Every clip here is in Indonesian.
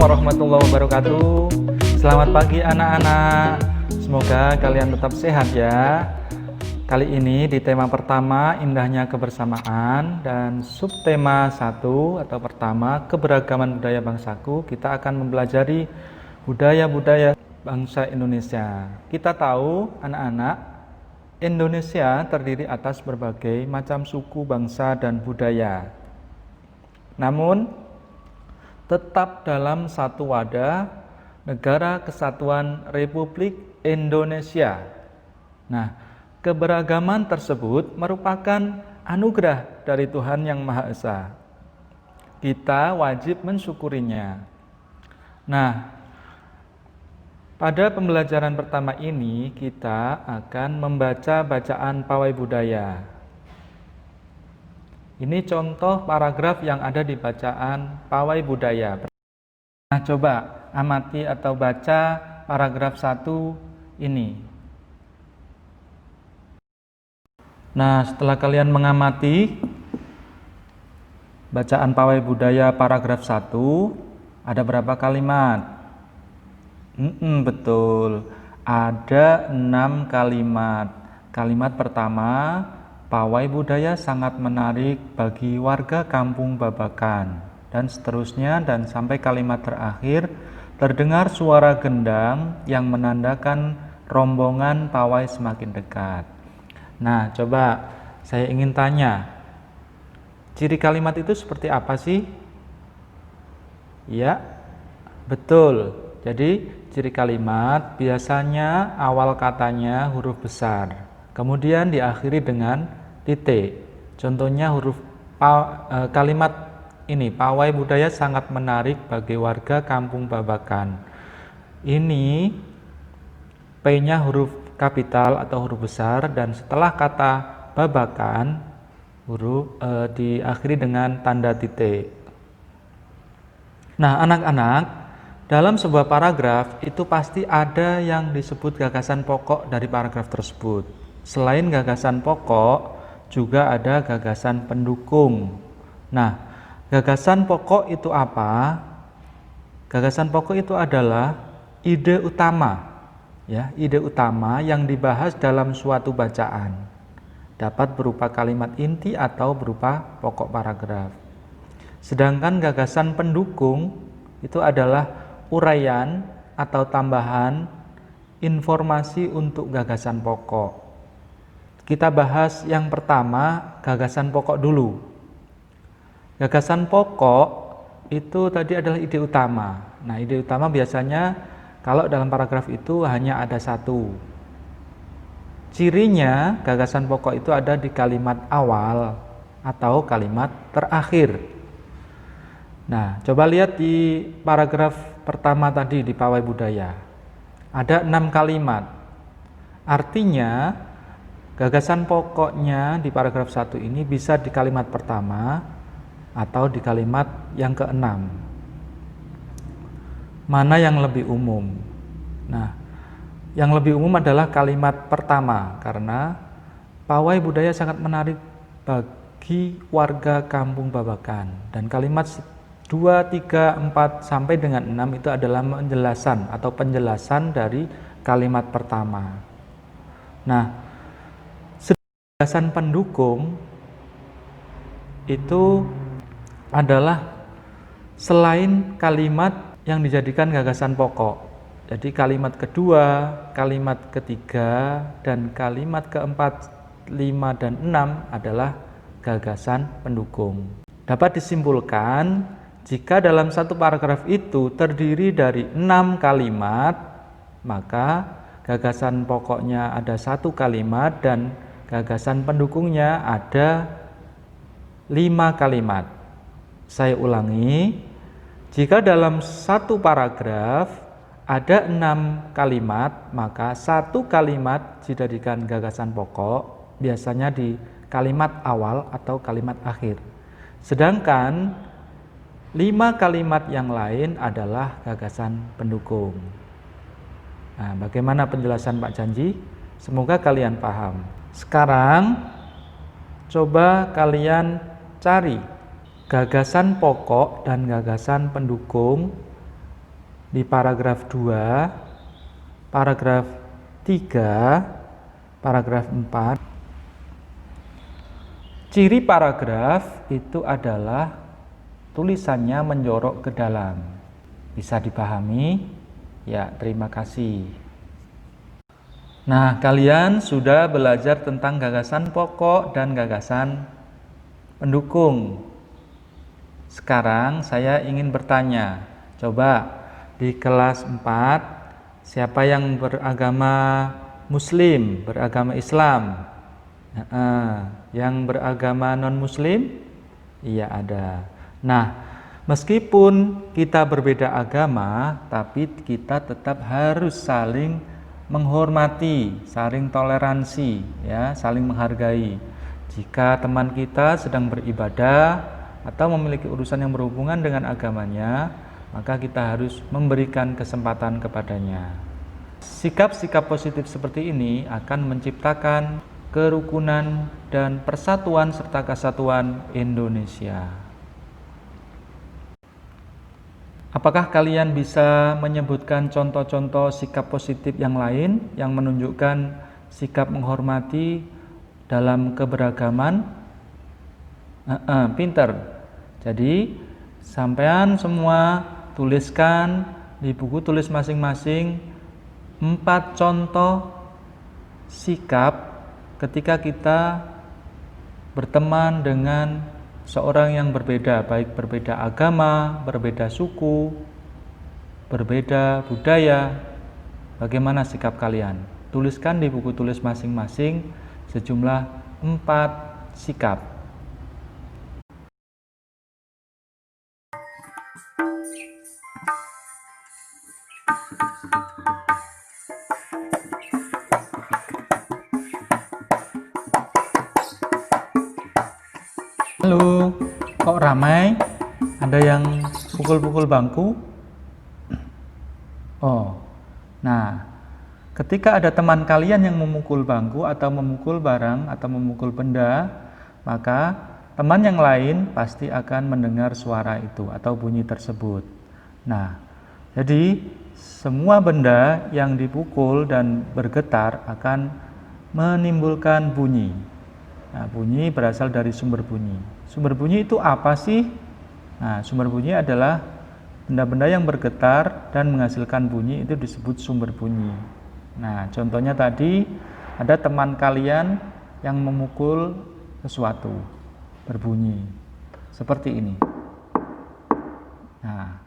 warahmatullahi wabarakatuh. Selamat pagi anak-anak. Semoga kalian tetap sehat ya. Kali ini di tema pertama indahnya kebersamaan dan subtema 1 atau pertama keberagaman budaya bangsaku, kita akan mempelajari budaya-budaya bangsa Indonesia. Kita tahu anak-anak, Indonesia terdiri atas berbagai macam suku, bangsa, dan budaya. Namun tetap dalam satu wadah, Negara Kesatuan Republik Indonesia. Nah, keberagaman tersebut merupakan anugerah dari Tuhan Yang Maha Esa. Kita wajib mensyukurinya. Nah, pada pembelajaran pertama ini kita akan membaca bacaan pawai budaya. Ini contoh paragraf yang ada di bacaan pawai budaya. Nah, coba amati atau baca paragraf 1 ini. Nah, setelah kalian mengamati bacaan pawai budaya paragraf 1, ada berapa kalimat? Betul, ada 6 kalimat. Kalimat pertama, pawai budaya sangat menarik bagi warga kampung Babakan, dan seterusnya, dan sampai kalimat terakhir, terdengar suara gendang yang menandakan rombongan pawai semakin dekat. Nah, coba saya ingin tanya, ciri kalimat itu seperti apa sih? Ya, betul. Jadi ciri kalimat biasanya awal katanya huruf besar, kemudian diakhiri dengan titik. Contohnya kalimat ini, pawai budaya sangat menarik bagi warga kampung Babakan. Ini P-nya huruf kapital atau huruf besar, dan setelah kata Babakan diakhiri dengan tanda titik. Nah, anak-anak, dalam sebuah paragraf itu pasti ada yang disebut gagasan pokok dari paragraf tersebut. Selain gagasan pokok, juga ada gagasan pendukung. Nah, gagasan pokok itu apa? Gagasan pokok itu adalah ide utama, ya, ide utama yang dibahas dalam suatu bacaan. Dapat berupa kalimat inti atau berupa pokok paragraf. Sedangkan gagasan pendukung itu adalah uraian atau tambahan informasi untuk gagasan pokok. Kita bahas yang pertama, gagasan pokok dulu. Gagasan pokok itu tadi adalah ide utama. Nah, ide utama biasanya kalau dalam paragraf itu hanya ada satu. Cirinya gagasan pokok itu ada di kalimat awal atau kalimat terakhir. Nah, coba lihat di paragraf pertama tadi di pawai budaya. Ada 6 kalimat. Artinya gagasan pokoknya di paragraf 1 ini bisa di kalimat pertama atau di kalimat yang ke-6. Mana yang lebih umum? Nah, yang lebih umum adalah kalimat pertama, karena pawai budaya sangat menarik bagi warga kampung Babakan. Dan kalimat 2, 3, 4 sampai dengan 6 itu adalah penjelasan atau penjelasan dari kalimat pertama. Nah, gagasan pendukung itu adalah selain kalimat yang dijadikan gagasan pokok. Jadi kalimat kedua, kalimat ketiga, dan kalimat keempat, 5, dan 6 adalah gagasan pendukung. Dapat disimpulkan, jika dalam satu paragraf itu terdiri dari 6 kalimat, maka gagasan pokoknya ada 1 kalimat dan gagasan pendukungnya ada 5 kalimat. Saya ulangi, jika dalam satu paragraf ada 6 kalimat, maka 1 kalimat dijadikan gagasan pokok, biasanya di kalimat awal atau kalimat akhir. Sedangkan 5 kalimat yang lain adalah gagasan pendukung. Nah, bagaimana penjelasan Pak Janji? Semoga kalian paham. Sekarang coba kalian cari gagasan pokok dan gagasan pendukung di paragraf 2, paragraf 3, paragraf 4. Ciri paragraf itu adalah tulisannya menjorok ke dalam. Bisa dipahami? Ya, terima kasih. Nah, kalian sudah belajar tentang gagasan pokok dan gagasan pendukung. Sekarang saya ingin bertanya, coba di kelas 4, siapa yang beragama Muslim, beragama Islam? Yang beragama non-Muslim? Iya ada. Nah, meskipun kita berbeda agama, tapi kita tetap harus saling menghormati, saling toleransi, ya, saling menghargai. Jika teman kita sedang beribadah atau memiliki urusan yang berhubungan dengan agamanya, maka kita harus memberikan kesempatan kepadanya. Sikap-sikap positif seperti ini akan menciptakan kerukunan dan persatuan serta kesatuan Indonesia. Apakah kalian bisa menyebutkan contoh-contoh sikap positif yang lain yang menunjukkan sikap menghormati dalam keberagaman? Pinter. Jadi, sampean semua tuliskan di buku tulis masing-masing 4 contoh sikap ketika kita berteman dengan seorang yang berbeda, baik berbeda agama, berbeda suku, berbeda budaya. Bagaimana sikap kalian? Tuliskan di buku tulis masing-masing sejumlah 4 sikap. Halo, kok ramai? Ada yang pukul-pukul bangku? Oh, nah, ketika ada teman kalian yang memukul bangku atau memukul barang atau memukul benda, maka teman yang lain pasti akan mendengar suara itu atau bunyi tersebut. Nah, jadi semua benda yang dipukul dan bergetar akan menimbulkan bunyi. Nah, bunyi berasal dari sumber bunyi. Sumber bunyi itu apa sih? Nah, sumber bunyi adalah benda-benda yang bergetar dan menghasilkan bunyi, itu disebut sumber bunyi. Nah, contohnya tadi ada teman kalian yang memukul sesuatu berbunyi seperti ini. Nah,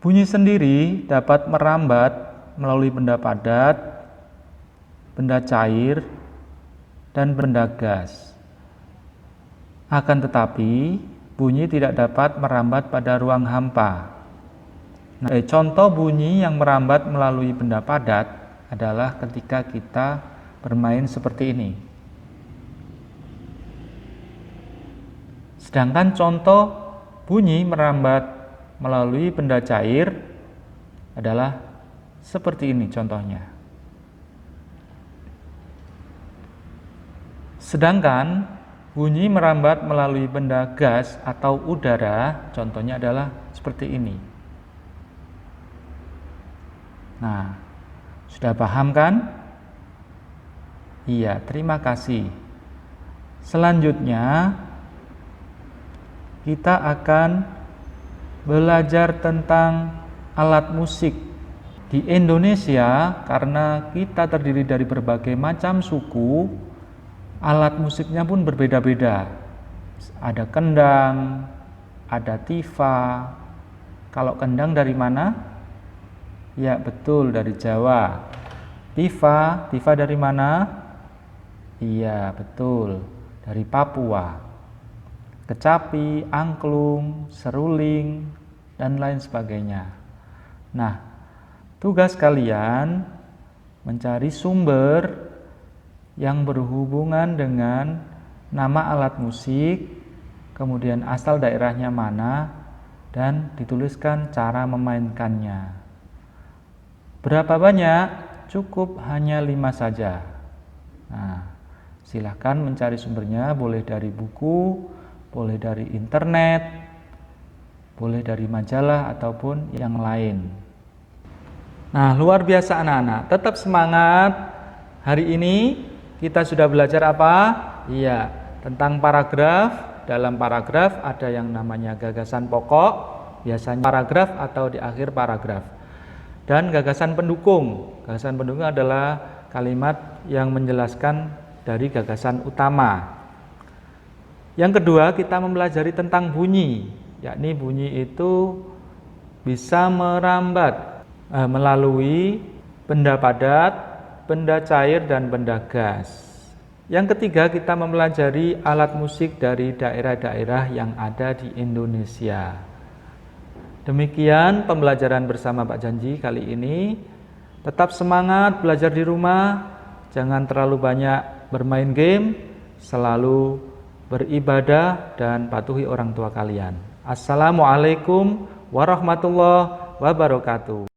bunyi sendiri dapat merambat melalui benda padat, benda cair, dan benda gas. Akan tetapi, bunyi tidak dapat merambat pada ruang hampa. Nah, contoh bunyi yang merambat melalui benda padat adalah ketika kita bermain seperti ini. Sedangkan contoh bunyi merambat melalui benda cair adalah seperti ini contohnya. Sedangkan bunyi merambat melalui benda gas atau udara, contohnya adalah seperti ini. Nah, sudah paham kan? Iya, terima kasih. Selanjutnya, kita akan belajar tentang alat musik. Di Indonesia, karena kita terdiri dari berbagai macam suku, alat musiknya pun berbeda-beda. Ada kendang, ada tifa. Kalau kendang dari mana? Ya, betul, dari Jawa. Tifa dari mana? Iya, betul, dari Papua. Kecapi, angklung, seruling, dan lain sebagainya. Nah, tugas kalian mencari sumber yang berhubungan dengan nama alat musik, kemudian asal daerahnya mana, dan dituliskan cara memainkannya. Berapa banyak? Cukup hanya 5 saja. Nah, silahkan mencari sumbernya, boleh dari buku, boleh dari internet, boleh dari majalah ataupun yang lain. Nah, luar biasa anak-anak, tetap semangat. Hari ini kita sudah belajar apa? Iya, tentang paragraf. Dalam paragraf ada yang namanya gagasan pokok, biasanya paragraf atau di akhir paragraf. Dan gagasan pendukung. Gagasan pendukung adalah kalimat yang menjelaskan dari gagasan utama. Yang kedua, kita mempelajari tentang bunyi, yakni bunyi itu bisa merambat melalui benda padat, benda cair, dan benda gas. Yang ketiga, kita mempelajari alat musik dari daerah-daerah yang ada di Indonesia. Demikian pembelajaran bersama Pak Janji kali ini. Tetap semangat belajar di rumah, jangan terlalu banyak bermain game, selalu beribadah dan patuhi orang tua kalian. Assalamualaikum warahmatullahi wabarakatuh.